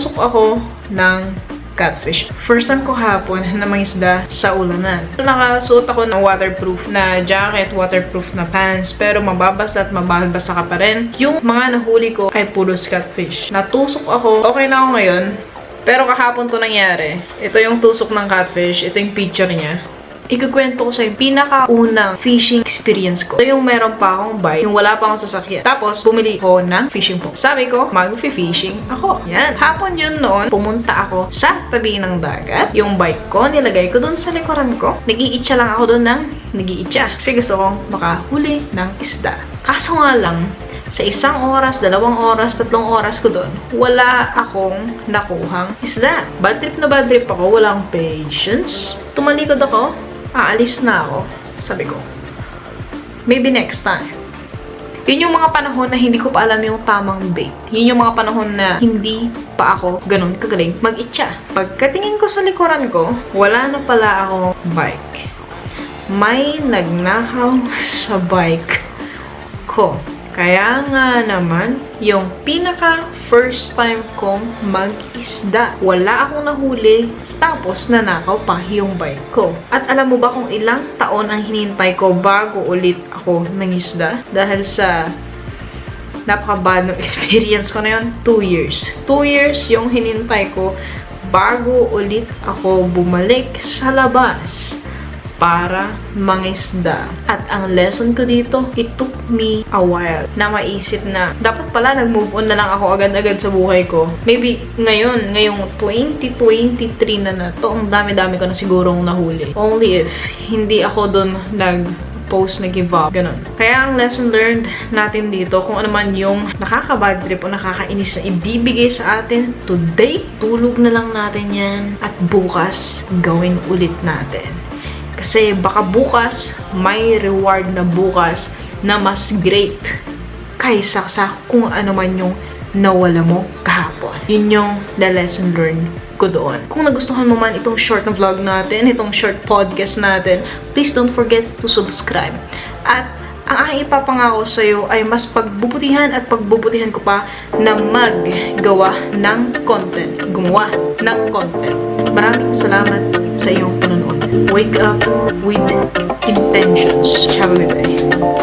natusok ako ng catfish. First time ko hapon na mangisda sa ulanan. Nakasuot ako ng waterproof na jacket, waterproof na pants, pero mababasa at mabalbasa ka pa rin. Yung mga nahuli ko ay puros catfish. Natusok ako. Okay na ako ngayon. Pero kahapon to nangyari. Ito yung tusok ng catfish. Ito yung picture niya. Ikukwento ko sa yung pinakaunang fishing experience ko. Ito yung meron pa akong bike, yung wala pa akong sasakyan. Tapos, bumili ko ng fishing pole. Sabi ko, mag-fishing ako. Yan. Hapon yun noon, pumunta ako sa tabi ng dagat. Yung bike ko, nilagay ko dun sa likuran ko. Nag-iitsa lang ako dun ng nag-iitsa. Kasi gusto kong makahuli ng isda. Kaso nga lang, sa 1 oras, 2 oras, 3 oras ko doon, wala akong nakuhang isda. Bad trip na bad trip ako, walang patience. Tumalikod ako, aalis na ako. Sabi ko, maybe next time. Yun yung mga panahon na hindi ko pa alam yung tamang bait. Yun yung mga panahon na hindi pa ako ganun kagaling mag-itcha. Pagkatingin ko sa likuran ko, wala na pala akong bike. May nagnakaw sa bike ko. Kaya nga naman, yung pinaka first time kong mag-isda. Wala akong nahuli, tapos nanakaw pa yung bike ko. At alam mo ba kung ilang taon ang hinintay ko bago ulit ako nangisda? Dahil sa napaka-bad ng experience ko na yun, 2 years. 2 years yung hinintay ko bago ulit ako bumalik sa labas para mangisda. At ang lesson ko dito, it took me a while na maisip na dapat pala nag-move on na lang ako agad-agad sa buhay ko. Maybe ngayong 2023 na to, ang dami-dami ko na sigurong nahuli. Only if hindi ako dun post na give up. Ganun. Kaya ang lesson learned natin dito, kung ano man yung nakaka-bad trip o nakakainis na ibibigay sa atin, today, tulog na lang natin yan at bukas, gawin ulit natin. Kasi baka bukas, may reward na bukas na mas great kaysa sa kung ano man yung nawala mo kahapon. Yun yung the lesson learned ko doon. Kung nagustuhan mo man itong short na vlog natin, itong short podcast natin, please don't forget to subscribe. At ang aking ipapangako sa iyo ay mas pagbubutihan at pagbubutihan ko pa na maggawa ng content. Gumawa ng content. Maraming salamat sa iyong panonood. Wake up with intentions. Have a good day.